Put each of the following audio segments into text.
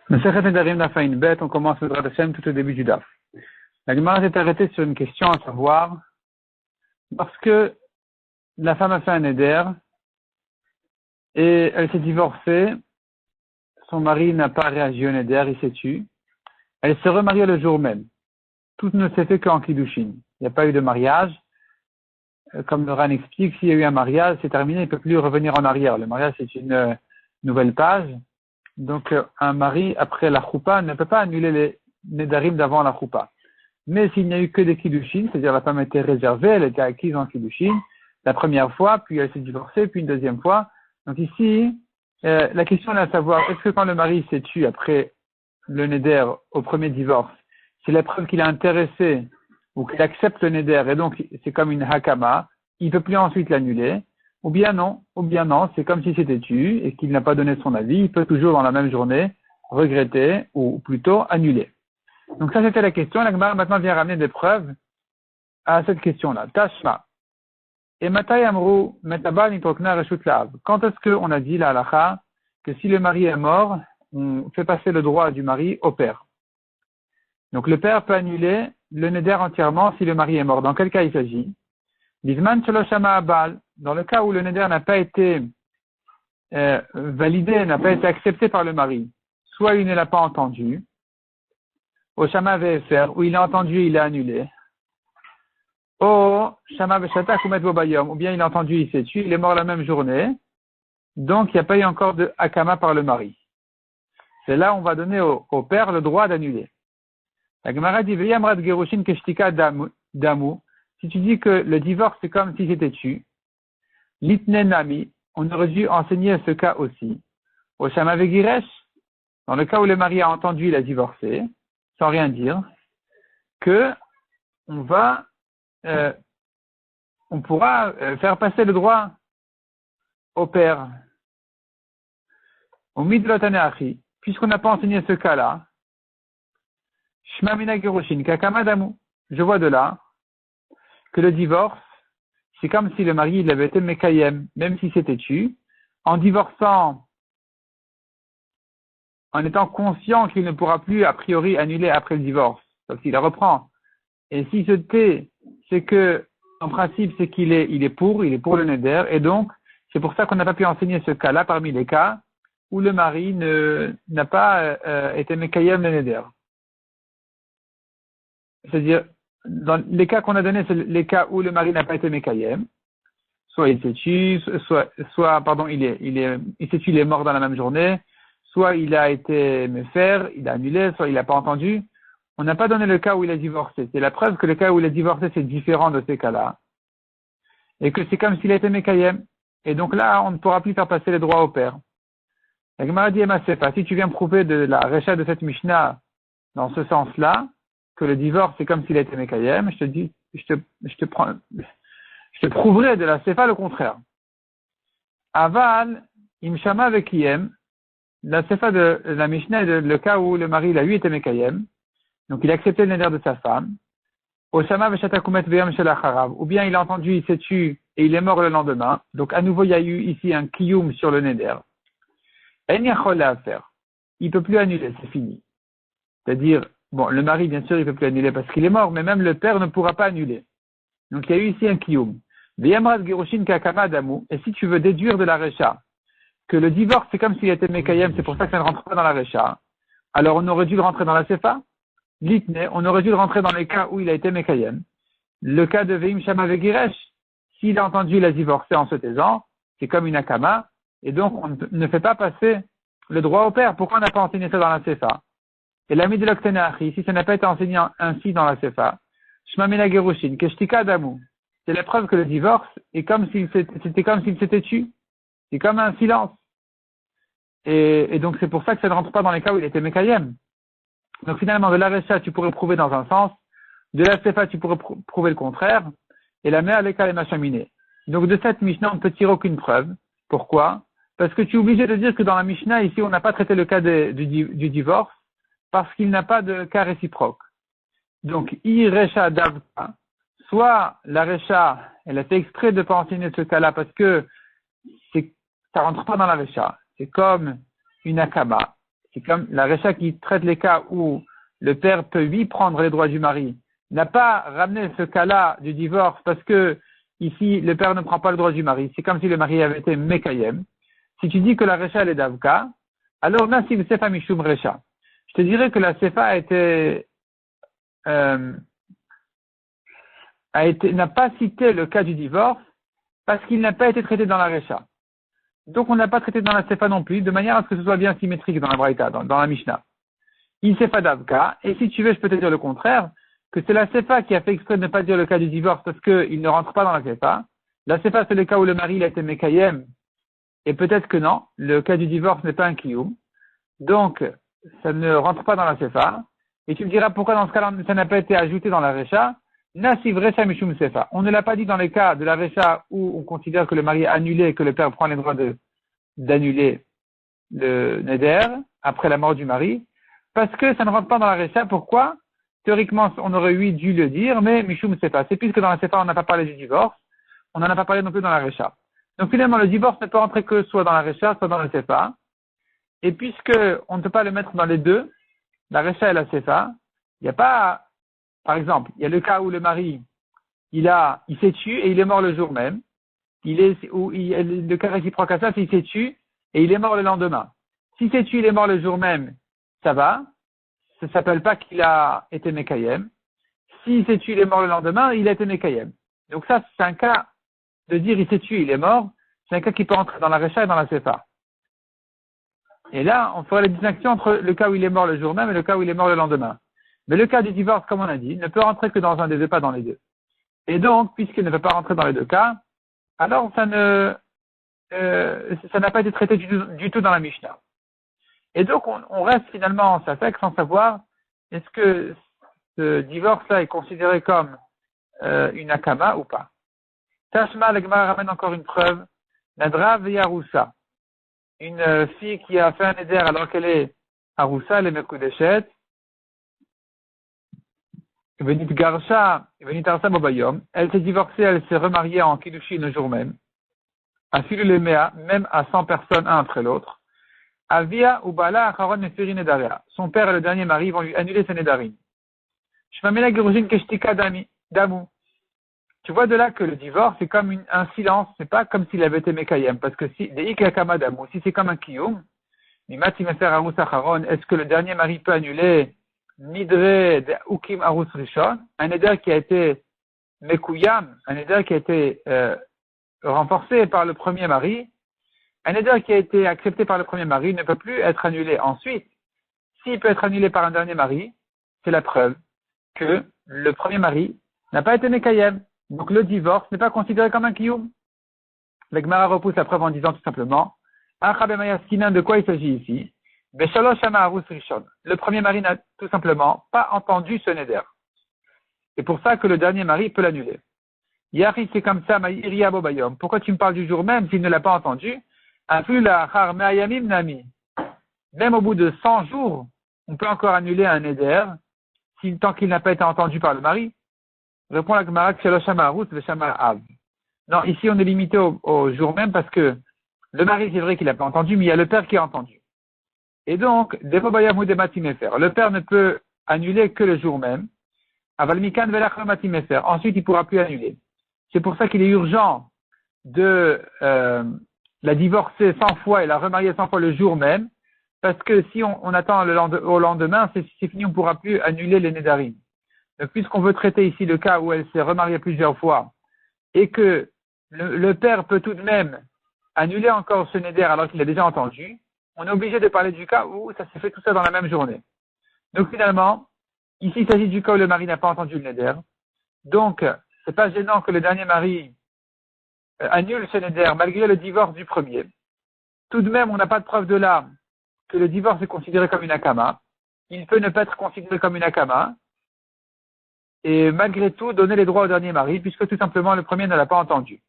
Masechet Nedarim Daf Ayin Bet, on commence le Drat Hashem tout au début du Daf. La Gemara s'est arrêtée sur une question à savoir, parce que la femme a fait un Neder et elle s'est divorcée, son mari n'a pas réagi au Neder, il s'est tué, elle s'est remariée le jour même. Tout ne s'est fait qu'en Kiddushin. Il n'y a pas eu de mariage. Comme le Ran explique, s'il y a eu un mariage, c'est terminé, il ne peut plus revenir en arrière. Le mariage, c'est une nouvelle page. Donc, un mari, après la choupa, ne peut pas annuler les nedarim d'avant la choupa. Mais s'il n'y a eu que des kiddushin, c'est-à-dire la femme était réservée, elle était acquise en kiddushin, la première fois, puis elle s'est divorcée, puis une deuxième fois. Donc ici, la question est à savoir, est-ce que quand le mari s'est tué après le neder au premier divorce, c'est la preuve qu'il est intéressé ou qu'il accepte le neder, et donc c'est comme une hakama, il ne peut plus ensuite l'annuler, ou bien non, c'est comme si c'était tué et qu'il n'a pas donné son avis, il peut toujours dans la même journée regretter ou plutôt annuler. Donc ça c'était la question, la Gemara maintenant vient ramener des preuves à cette question-là. Tashma. Et Matai Amru Metabal Nitokna Reshut La'av. Quand est-ce qu'on a dit la halakha que si le mari est mort, on fait passer le droit du mari au père? Donc le père peut annuler le neder entièrement si le mari est mort. Dans quel cas il s'agit? Bizman Shaloshama Abal, dans le cas où le neder n'a pas été validé, n'a pas été accepté par le mari, soit il ne l'a pas entendu, au Shama VFR, où il a entendu et il a annulé, au Shama Veshatak ou Metbobayom, ou bien il a entendu, il s'est tué, il est mort la même journée, donc il n'y a pas eu encore de Hakama par le mari. C'est là où on va donner au père le droit d'annuler. La Gemara dit Veyamrat Gerushin Keshtika Damu. Si tu dis que le divorce c'est comme si c'était tu, Litne Nami, on aurait dû enseigner ce cas aussi. Au Shama Vegiresh, dans le cas où le mari a entendu, il a divorcé, sans rien dire, que on pourra faire passer le droit au père. Au Midlotaneachi, puisqu'on n'a pas enseigné ce cas-là, Shmamina Gerushin Kakamadamu. Je vois de là que le divorce, c'est comme si le mari il avait été Mekayem, même si c'était tu, en divorçant, en étant conscient qu'il ne pourra plus a priori annuler après le divorce, sauf s'il la reprend. Et si ce tait, c'est que, en principe, c'est qu'il est pour le neder, et donc, c'est pour ça qu'on n'a pas pu enseigner ce cas-là parmi les cas où le mari n'a pas été Mekayem le neder. C'est-à-dire, dans les cas qu'on a donnés, c'est les cas où le mari n'a pas été Mekayem. Soit il s'est tué, il s'est tué, il est mort dans la même journée. Soit il a été méfer, il a annulé, soit il n'a pas entendu. On n'a pas donné le cas où il a divorcé. C'est la preuve que le cas où il a divorcé, c'est différent de ces cas-là. Et que c'est comme s'il a été Mekayem. Et donc là, on ne pourra plus faire passer les droits au père. La Gemara dit Emasefa, si tu viens prouver de la recha de cette Mishnah dans ce sens-là, que le divorce c'est comme s'il a été Mekayem, je te prouverai de la Sefa le contraire. Aval, Imshama Vekiyem, la Sefa de la Mishnah est le cas où le mari, il a eu été Mekayem, donc il a accepté le neder de sa femme, Oshama Veshatakumet Veyam Shelacharav, ou bien il a entendu, il s'est tué et il est mort le lendemain, donc à nouveau il y a eu ici un kiyum sur le neder. En yachol à faire. Il peut plus annuler, c'est fini. C'est-à-dire, bon, le mari, bien sûr, il peut plus annuler parce qu'il est mort, mais même le père ne pourra pas annuler. Donc, il y a eu ici un kiyum. Veyamrat Gerushin Kakama Damu. Et si tu veux déduire de la recha que le divorce, c'est comme s'il était Mekayem, c'est pour ça que ça ne rentre pas dans la recha, alors on aurait dû le rentrer dans la Sefa. Litne, on aurait dû le rentrer dans les cas où il a été Mekayem. Le cas de Veim Shama Vegiresh, s'il a entendu, il a divorcé en se taisant, c'est comme une akama, et donc on ne fait pas passer le droit au père. Pourquoi on n'a pas enseigné ça dans la Sefa? Et l'ami de l'Oktenachi, si ça n'a pas été enseigné ainsi dans la Sefa, Shmamina Gerushin, Keshtika Damu, c'est la preuve que le divorce est comme c'était comme s'il s'était tué. C'est comme un silence. Et donc c'est pour ça que ça ne rentre pas dans les cas où il était Mekayem. Donc finalement, de la Recha, tu pourrais prouver dans un sens, de la Sefa, tu pourrais prouver le contraire, et la mère, l'école est machaminée. Donc de cette Mishnah, on ne peut tirer aucune preuve. Pourquoi? Parce que tu es obligé de dire que dans la Mishnah, ici, on n'a pas traité le cas du divorce, parce qu'il n'a pas de cas réciproque. Donc, Recha Davka, soit la Recha, elle a fait exprès de ne pas enseigner ce cas-là, parce que ça rentre pas dans la Recha. C'est comme une Akama. C'est comme la Recha qui traite les cas où le père peut lui prendre les droits du mari, n'a pas ramené ce cas-là du divorce parce que ici le père ne prend pas le droit du mari. C'est comme si le mari avait été Mekayem. Si tu dis que la Recha elle est d'Avka, alors Nassiv Sefa Mishum Recha. Je te dirais que la Sefa n'a pas cité le cas du divorce parce qu'il n'a pas été traité dans la Recha. Donc on n'a pas traité dans la Sefa non plus, de manière à ce que ce soit bien symétrique dans la Braïta, dans la Mishnah. Il Sefa d'Avka, et si tu veux, je peux te dire le contraire, que c'est la Sefa qui a fait exprès de ne pas dire le cas du divorce parce qu'il ne rentre pas dans la Sefa. La Sefa, c'est le cas où le mari il a été Mekayem, et peut-être que non, le cas du divorce n'est pas un Kiyum. Donc, ça ne rentre pas dans la Sefa. Et tu me diras pourquoi dans ce cas-là, ça n'a pas été ajouté dans la Recha. Nasiv Recha Mishum Sefa. On ne l'a pas dit dans les cas de la Recha où on considère que le mari est annulé et que le père prend les droits d'annuler le Neder après la mort du mari. Parce que ça ne rentre pas dans la Recha. Pourquoi? Théoriquement, on aurait dû le dire, mais Mishum Sefa. C'est puisque dans la Sefa, on n'a pas parlé du divorce. On n'en a pas parlé non plus dans la Recha. Donc finalement, le divorce ne peut rentrer que soit dans la Recha, soit dans la Sefa. Et puisque on ne peut pas le mettre dans les deux, la Recha et la Sefa, il n'y a pas, par exemple, il y a le cas où le mari, il s'est tué et il est mort le jour même. Le cas réciproque à ça, c'est il s'est tué et il est mort le lendemain. S'il s'est tué, il est mort le jour même, ça va. Ça ne s'appelle pas qu'il a été Mekayem. S'il s'est tué, il est mort le lendemain, il a été Mekayem. Donc ça, c'est un cas de dire il s'est tué, il est mort. C'est un cas qui peut entrer dans la Recha et dans la Sefa. Et là, on ferait la distinction entre le cas où il est mort le jour même et le cas où il est mort le lendemain. Mais le cas du divorce, comme on a dit, ne peut rentrer que dans un des deux, pas dans les deux. Et donc, puisqu'il ne peut pas rentrer dans les deux cas, alors ça n'a pas été traité du tout dans la Mishnah. Et donc, on reste finalement en Safek sans savoir est-ce que ce divorce-là est considéré comme une akama ou pas. Tashma, la Gemara ramène encore une preuve. Nadra Yaroussa. Une fille qui a fait un éder alors qu'elle est Aroussa, elle est Mekudeshet. Venit Garsha, Venit Arsa Bobayom. Elle s'est divorcée, elle s'est remariée en Kiddushin le jour même. Afilu Lemea, même à 100 personnes, un après l'autre. Avia Ubala Acharon Nefiri Nedaria. Son père et le dernier mari vont lui annuler ses Nedarim. Shmamela Gerujin Keshtika Damu. Tu vois de là que le divorce, c'est comme un silence, c'est pas comme s'il avait été Mekayem. Parce que si c'est comme un Kiyum, est-ce que le dernier mari peut annuler Nidre de Ukim Arus Rishon, un éder qui a été Mekuyam, un éder qui a été renforcé par le premier mari, un éder qui a été accepté par le premier mari ne peut plus être annulé ensuite. S'il peut être annulé par un dernier mari, c'est la preuve que le premier mari n'a pas été Mekayem. Donc le divorce n'est pas considéré comme un kiyum. La Gemara repousse la preuve en disant tout simplement de quoi il s'agit ici? Le premier mari n'a tout simplement pas entendu ce neder. C'est pour ça que le dernier mari peut l'annuler. Yari, c'est comme ça, pourquoi tu me parles du jour même s'il ne l'a pas entendu? Même au bout de 100 jours, on peut encore annuler un neder tant qu'il n'a pas été entendu par le mari. Répond la Gemara que non, ici on est limité au jour même parce que le mari c'est vrai qu'il n'a pas entendu, mais il y a le père qui a entendu. Et donc, le père ne peut annuler que le jour même. Ensuite, il ne pourra plus annuler. C'est pour ça qu'il est urgent de la divorcer 100 fois et la remarier 100 fois le jour même, parce que si on attend au lendemain, c'est fini, on ne pourra plus annuler les nédarim. Donc, puisqu'on veut traiter ici le cas où elle s'est remariée plusieurs fois et que le père peut tout de même annuler encore ce neder alors qu'il a déjà entendu, on est obligé de parler du cas où ça s'est fait tout ça dans la même journée. Donc finalement, ici il s'agit du cas où le mari n'a pas entendu le neder. Donc, c'est pas gênant que le dernier mari annule ce neder malgré le divorce du premier. Tout de même, on n'a pas de preuve de là que le divorce est considéré comme une akama. Il peut ne pas être considéré comme une akama. Et malgré tout, donner les droits au dernier mari, puisque tout simplement le premier ne l'a pas entendu.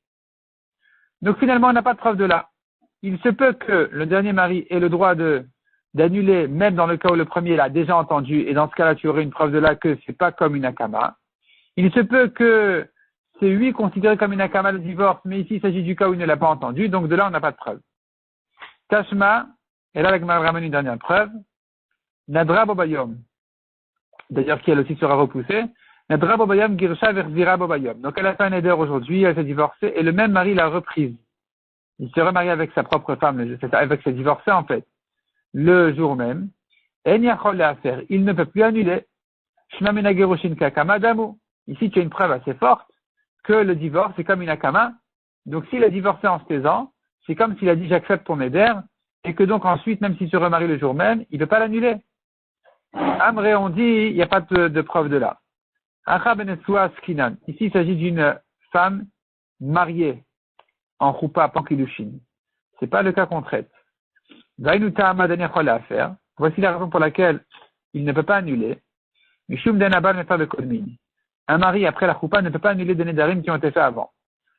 Donc finalement, on n'a pas de preuve de là. Il se peut que le dernier mari ait le droit d'annuler, même dans le cas où le premier l'a déjà entendu, et dans ce cas-là, tu aurais une preuve de là que c'est pas comme une akama. Il se peut que c'est lui considéré comme une akama le divorce, mais ici il s'agit du cas où il ne l'a pas entendu, donc de là on n'a pas de preuve. Tashma, et là la Gemara ramène une dernière preuve, Nadra Bobayom. D'ailleurs, qui elle aussi sera repoussée. Nadra Bobayom Girsha Verzira Bobayom. Donc, elle a fait un éder aujourd'hui, elle s'est divorcée, et le même mari l'a reprise. Il s'est remarié avec sa propre femme, avec ses divorcés, en fait, le jour même. En Yachol à faire. Il ne peut plus annuler. Shmamina Gerushin Kakama Damu. Ici, tu as une preuve assez forte que le divorce est comme une akama. Donc, s'il a divorcé en se taisant, c'est comme s'il a dit j'accepte ton éder, et que donc ensuite, même s'il se remarie le jour même, il ne peut pas l'annuler. Amré, on dit, il n'y a pas de preuve de là. Acha Benesua Skinan. Ici, il s'agit d'une femme mariée en choupa pankidushin. C'est pas le cas qu'on traite. Vainuta Amadania Chola à faire. Voici la raison pour laquelle il ne peut pas annuler. Mishum Denabal Mefa Bekodmin. Un mari après la choupa ne peut pas annuler des nedarim qui ont été faits avant.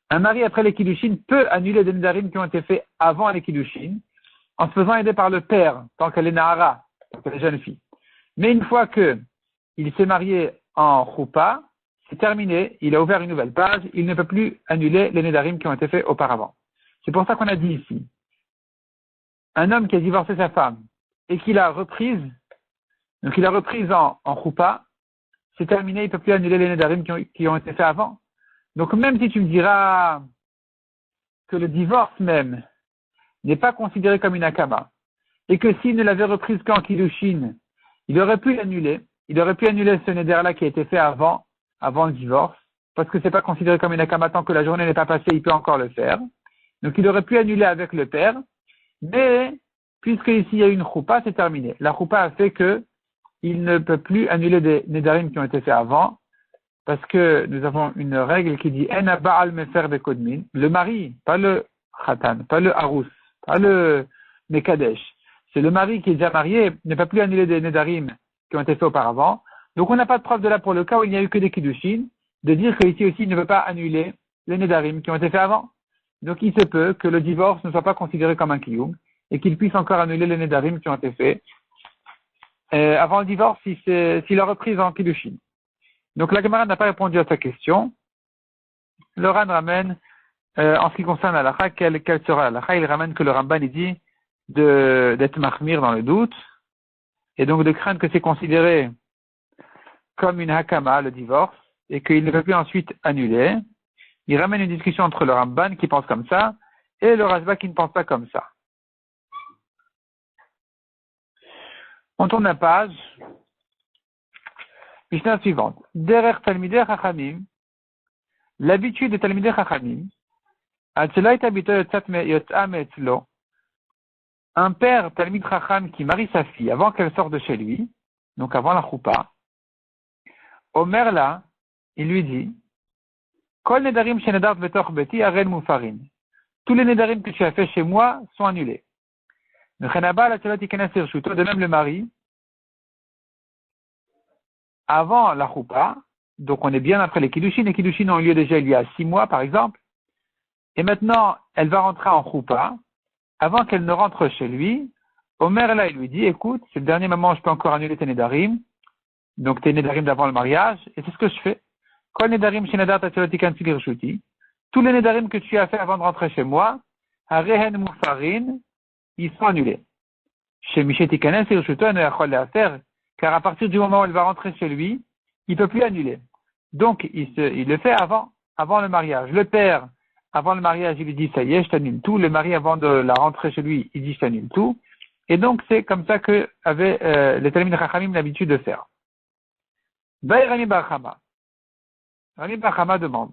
Un mari après les kiddushin peut annuler des nedarim qui ont été faits avant les kiddushin en se faisant aider par le père, tant qu'elle est nahara, tant qu'elle est jeune fille. Mais une fois que il s'est marié en choupa, c'est terminé, il a ouvert une nouvelle page, il ne peut plus annuler les nedarim qui ont été faits auparavant. C'est pour ça qu'on a dit ici, un homme qui a divorcé sa femme et qui l'a reprise, donc il l'a reprise en choupa, c'est terminé, il ne peut plus annuler les nedarim qui ont été faits avant. Donc même si tu me diras que le divorce même n'est pas considéré comme une akama, et que s'il ne l'avait reprise qu'en kiddushin, il aurait pu l'annuler, il aurait pu annuler ce neder-là qui a été fait avant le divorce, parce que c'est pas considéré comme une akama tant que la journée n'est pas passée, il peut encore le faire. Donc il aurait pu annuler avec le père, mais puisque ici il y a une choupa, c'est terminé. La choupa a fait que il ne peut plus annuler des nedarim qui ont été faits avant, parce que nous avons une règle qui dit En ba'al mefer bekodmin, le mari, pas le khatan, pas le harous, pas le mekadesh. C'est le mari qui est déjà marié, ne peut plus annuler des nedarim qui ont été faits auparavant. Donc on n'a pas de preuve de là pour le cas où il n'y a eu que des kiddushin, de dire qu'ici aussi il ne peut pas annuler les nedarim qui ont été faits avant. Donc il se peut que le divorce ne soit pas considéré comme un kiyum et qu'il puisse encore annuler les nedarim qui ont été faits avant le divorce s'il a repris en kiddushin. Donc la Gemara n'a pas répondu à sa question. Le Ran ramène, en ce qui concerne la halakha, quelle sera la halakha? Il ramène que le Ramban il dit d'être mahmir dans le doute, et donc de craindre que c'est considéré comme une hakama, le divorce, et qu'il ne peut plus ensuite annuler. Il ramène une discussion entre le Ramban qui pense comme ça, et le Rashba qui ne pense pas comme ça. On tourne la page. Mishnah suivante. Derer Talmidei Chachamim, l'habitude des Talmidei Chachamim, un père Talmid Chacham qui marie sa fille avant qu'elle sorte de chez lui, donc avant la choupa, Omer là, il lui dit, Kol nedarim shenedart betoch beti aren mufarin. Tous les nedarim que tu as fait chez moi sont annulés. De même le mari, avant la choupa, donc on est bien après les kiddushin. Les kiddushin ont eu lieu déjà il y a 6 mois par exemple, et maintenant elle va rentrer en choupa. Avant qu'elle ne rentre chez lui, Omer là, il lui dit, écoute, c'est le dernier moment où je peux encore annuler tes nedarim, donc tes nedarim d'avant le mariage, et c'est ce que je fais. Kol nedarim shenedat atzelotikan tzilirchuti. Tous les nedarim que tu as fait avant de rentrer chez moi, harehen mufarin, ils sont annulés. Chez Mishetikanes irchuto ne yachol le'afer, car à partir du moment où elle va rentrer chez lui, il ne peut plus annuler. Donc, il le fait avant le mariage. Le père, avant le mariage, il lui dit, ça y est, je t'annule tout. Le mari, avant de la rentrer chez lui, il dit, je t'annule tout. Et donc, c'est comme ça que avaient les Talmid Chachamim l'habitude de faire. Baï Rami Bar-Chama. Rami Bar-Chama demande,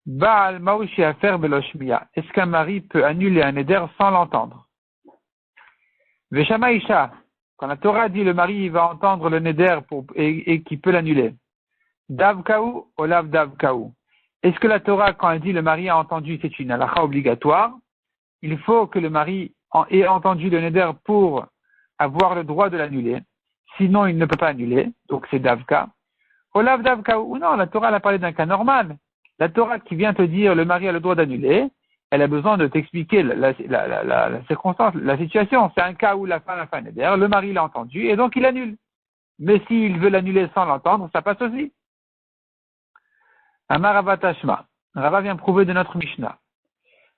Baal Maouchi Afer Beloshmiya. Est-ce qu'un mari peut annuler un éder sans l'entendre? Veshama Isha. Quand la Torah dit le mari va entendre le neder et qui peut l'annuler. Davkaou, Olav Davkaou. Est-ce que la Torah, quand elle dit le mari a entendu, c'est une halakha obligatoire? Il faut que le mari ait entendu le neder pour avoir le droit de l'annuler. Sinon, il ne peut pas annuler. Donc, c'est Davka. Olav Davkaou. Ou non, la Torah, elle a parlé d'un cas normal. La Torah qui vient te dire le mari a le droit d'annuler, elle a besoin de t'expliquer la circonstance, la situation. C'est un cas où la femme a fait un neder, le mari l'a entendu, et donc il annule. Mais s'il veut l'annuler sans l'entendre, ça passe aussi. Amar Rava Tashma. Rava vient prouver de notre Mishnah.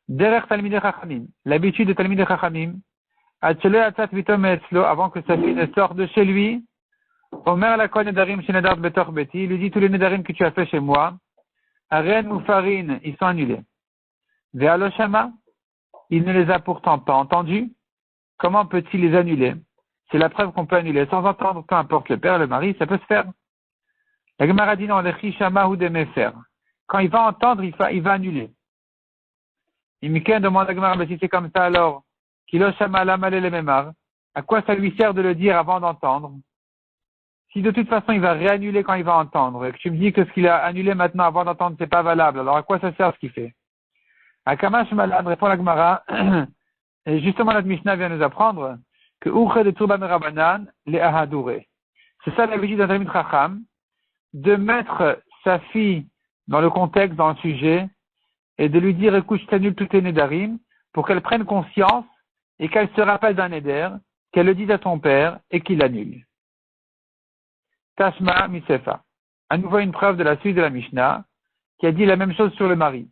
Derer Talmidei Chachamim. L'habitude de Talmidei Chachamim. avant que sa fille ne sorte de chez lui. Omer la kol nedarim shenedar betor beti, il lui dit tous les nedarim que tu as fait chez moi, Aren ou Farine, ils sont annulés. Ve'aloshama, il ne les a pourtant pas entendus. Comment peut-il les annuler? C'est la preuve qu'on peut annuler sans entendre, peu importe le père, le mari, ça peut se faire. La Gemara dit non, lechi shama ou de mefer. Quand il va entendre, il va annuler. Imiken demande à Gemara, mais si c'est comme ça alors, kilo shama la malé le memar, à quoi ça lui sert de le dire avant d'entendre? Si de toute façon il va réannuler quand il va entendre, et que tu me dis que ce qu'il a annulé maintenant avant d'entendre c'est pas valable, alors à quoi ça sert ce qu'il fait? Akamash malad, répond la Gemara, et justement notre Mishnah vient nous apprendre que Uche de Turba Merabanan, les Ahadure. C'est ça l'habitude d'un Talmid Chacham, de mettre sa fille dans le contexte, dans le sujet, et de lui dire écoute, je t'annule tous tes Nédarim, pour qu'elle prenne conscience et qu'elle se rappelle d'un Néder, qu'elle le dise à son père et qu'il l'annule. Tashma Misefa. À nouveau une preuve de la suite de la Mishnah, qui a dit la même chose sur le mari.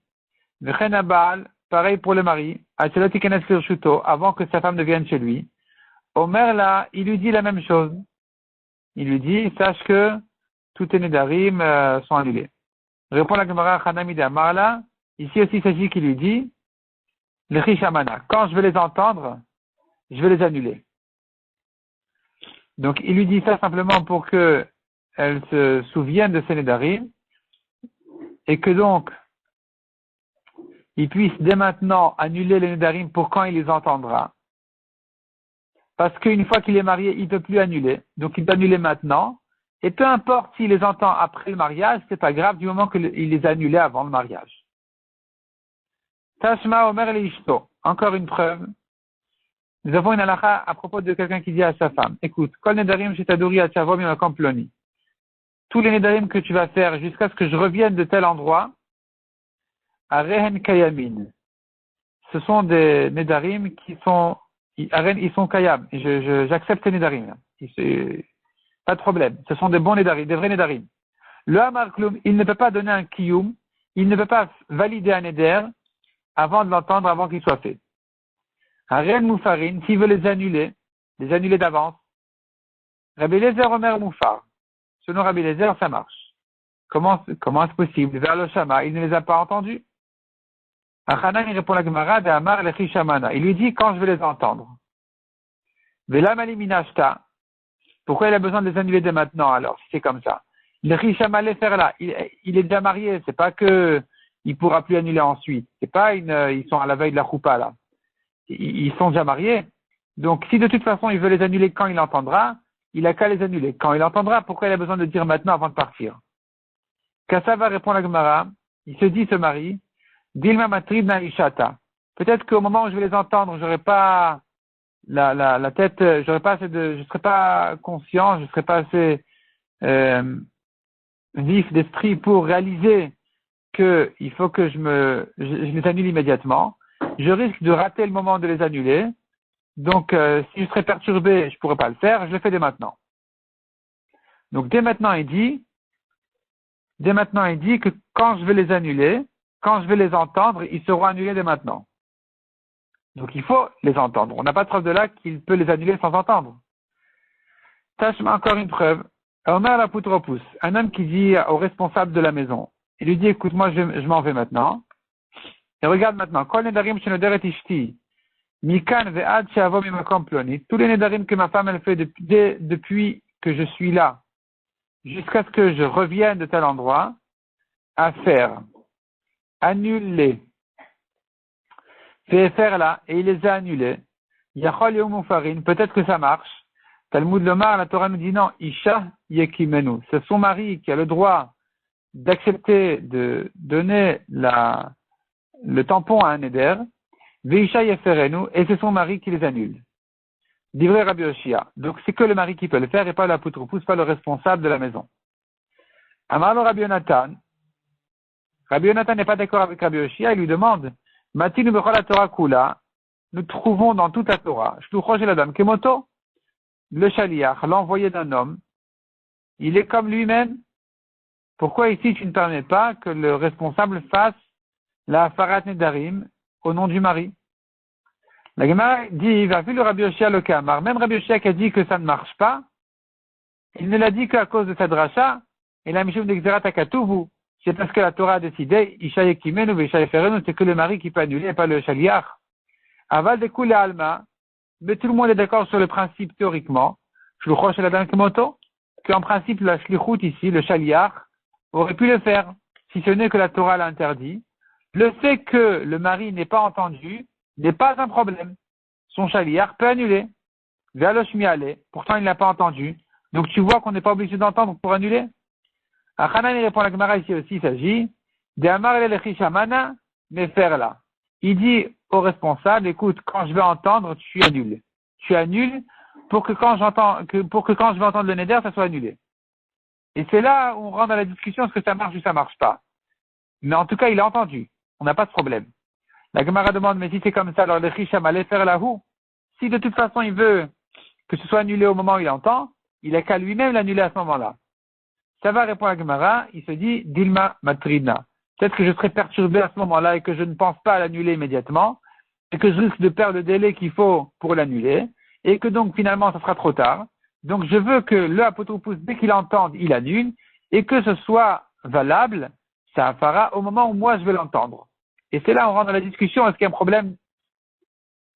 Vechenabal, pareil pour le mari, avant que sa femme ne vienne chez lui. Omer là, il lui dit la même chose. Il lui dit, sache que tous tes Nédarim sont annulés. Répond la Gemara Chanamide Amarla, ici aussi il s'agit qu'il lui dit, le Rishamana, quand je vais les entendre, je vais les annuler. Donc il lui dit ça simplement pour que elle se souvienne de ses Nédarim, et que donc, il puisse dès maintenant annuler les Nédarim pour quand il les entendra. Parce qu'une fois qu'il est marié, il ne peut plus annuler. Donc il doit annuler maintenant. Et peu importe s'il les entend après le mariage, c'est pas grave du moment qu'il les a annulés avant le mariage. Tashma Omer le Ishto. Encore une preuve. Nous avons une halakha à propos de quelqu'un qui dit à sa femme, écoute, Kol Nedarim Shetaduri Atchavom Yamakom Ploni. Tous les Nedarim que tu vas faire jusqu'à ce que je revienne de tel endroit, à Rehen Kayamin. Ce sont des Nedarim qui sont, ils sont Kayam. J'accepte les Nedarim. Pas de problème. Ce sont des bons Nedarim, des vrais Nedarim. Le Hamar Klum, il ne peut pas donner un Kiyum, il ne peut pas valider un Neder avant de l'entendre, avant qu'il soit fait. Aren Moufarin, s'il veut les annuler d'avance, Rabbi Eliezer Omer Moufar. Selon Rabbi Eliezer, ça marche. Comment est-ce possible? Vers le Shama, il ne les a pas entendus. Achanan, il répond à la Gemara, de Amar Lechi Shamana. Il lui dit quand je vais les entendre. Velam Aliminashta. Pourquoi il a besoin de les annuler dès maintenant alors, si c'est comme ça? Lechi Shamale faire là. Il est déjà marié, c'est pas que il pourra plus annuler ensuite. C'est pas ils sont à la veille de la choupa là. Ils sont déjà mariés. Donc si de toute façon il veut les annuler quand il entendra, il a qu'à les annuler. Quand il entendra, pourquoi il a besoin de dire maintenant avant de partir? Kassava répond à la Gemara, il se dit ce mari, Dilma matrib na ishata. Peut-être qu'au moment où je vais les entendre, j'aurai pas la tête, je serai pas conscient, je serai pas assez vif d'esprit pour réaliser que il faut que je les annule immédiatement. Je risque de rater le moment de les annuler. Donc, si je serais perturbé, je pourrais pas le faire. Je le fais dès maintenant. Donc, dès maintenant, il dit que quand je vais les annuler, quand je vais les entendre, ils seront annulés dès maintenant. Donc, il faut les entendre. On n'a pas de preuve de là qu'il peut les annuler sans entendre. Tâche-moi encore une preuve. Omer la poutropousse, un homme qui dit au responsable de la maison, il lui dit, écoute, moi, je m'en vais maintenant. Et regarde maintenant, Kol nedarim shenoderet ishti, mikan ve'ad she'avo mimakom ploni, tous les nedarim que ma femme elle fait depuis que je suis là, jusqu'à ce que je revienne de tel endroit, à faire, annule-les, fait faire là, et il les a annulés. Yachol yom ufarin, peut-être que ça marche. Talmud Lomar, la Torah nous dit non, Isha yekimenu. C'est son mari qui a le droit d'accepter de donner le tampon à un éder. Veisha yeferenu, et c'est son mari qui les annule. Divrei Rabbi Yoshia. Donc c'est que le mari qui peut le faire et pas la poutropousse, pas le responsable de la maison. Amarlo Rabbi Yonatan. Rabbi Yonatan n'est pas d'accord avec Rabbi Yoshia, il lui demande, Matinu bechol la Torah kula, nous trouvons dans toute la Torah, shlucho shel adam kemoto, le shaliach, l'envoyé d'un homme, il est comme lui-même. Pourquoi ici tu ne permets pas que le responsable fasse la farat nedarim au nom du mari? La Gemara dit, va vu le Rabbi Yoshia le Kamar. Même Rabbi Yoshia qui a dit que ça ne marche pas, il ne l'a dit qu'à cause de cette dracha, et la Mishum d'Exerat Akatuvu. C'est parce que la Torah a décidé, Isha Yekimenu, Isha Yeferenu, c'est que le mari qui peut annuler et pas le Shaliach. Aval de Kula Alma, mais tout le monde est d'accord sur le principe théoriquement, Shluchosh el Adam Kemoto, qu'en principe la Shlichut ici, le Shaliach, aurait pu le faire, si ce n'est que la Torah l'a interdit. Le fait que le mari n'ait pas entendu n'est pas un problème. Son Shaliach peut annuler. Ve'alosh mi'ale, pourtant il n'a pas entendu. Donc tu vois qu'on n'est pas obligé d'entendre pour annuler. Achanan répond à la Gemara ici aussi, il s'agit de Amar le mais faire là. Il dit au responsable, écoute, quand je vais entendre, tu annules. Tu annules pour que quand je vais entendre le neder, ça soit annulé. Et c'est là où on rentre dans la discussion, est-ce que ça marche ou ça marche pas. Mais en tout cas, il a entendu. On n'a pas de problème. La Gemara demande, mais si c'est comme ça, alors le Chisham allait faire la roue. Si de toute façon il veut que ce soit annulé au moment où il entend, il a qu'à lui-même l'annuler à ce moment-là. Ça va répondre à Gemara, il se dit, Dilma Matrina. Peut-être que je serai perturbé à ce moment-là et que je ne pense pas à l'annuler immédiatement, et que je risque de perdre le délai qu'il faut pour l'annuler, et que donc finalement ça sera trop tard. Donc je veux que le apotropos, dès qu'il entende, il annule, et que ce soit valable, ça fera au moment où moi je vais l'entendre. Et c'est là où on rentre dans la discussion, est-ce qu'il y a un problème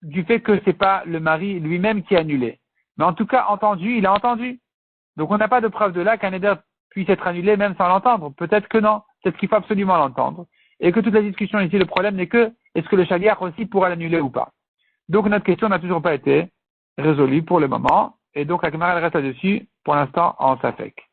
du fait que c'est pas le mari lui-même qui a annulé. Mais en tout cas, entendu, il a entendu. Donc on n'a pas de preuve de là qu'un éder puisse être annulé même sans l'entendre. Peut-être que non. Peut-être qu'il faut absolument l'entendre. Et que toute la discussion ici, le problème n'est que, est-ce que le shaliach aussi pourra l'annuler ou pas? Donc notre question n'a toujours pas été résolue pour le moment. Et donc la Gemara reste là-dessus, pour l'instant, en safek.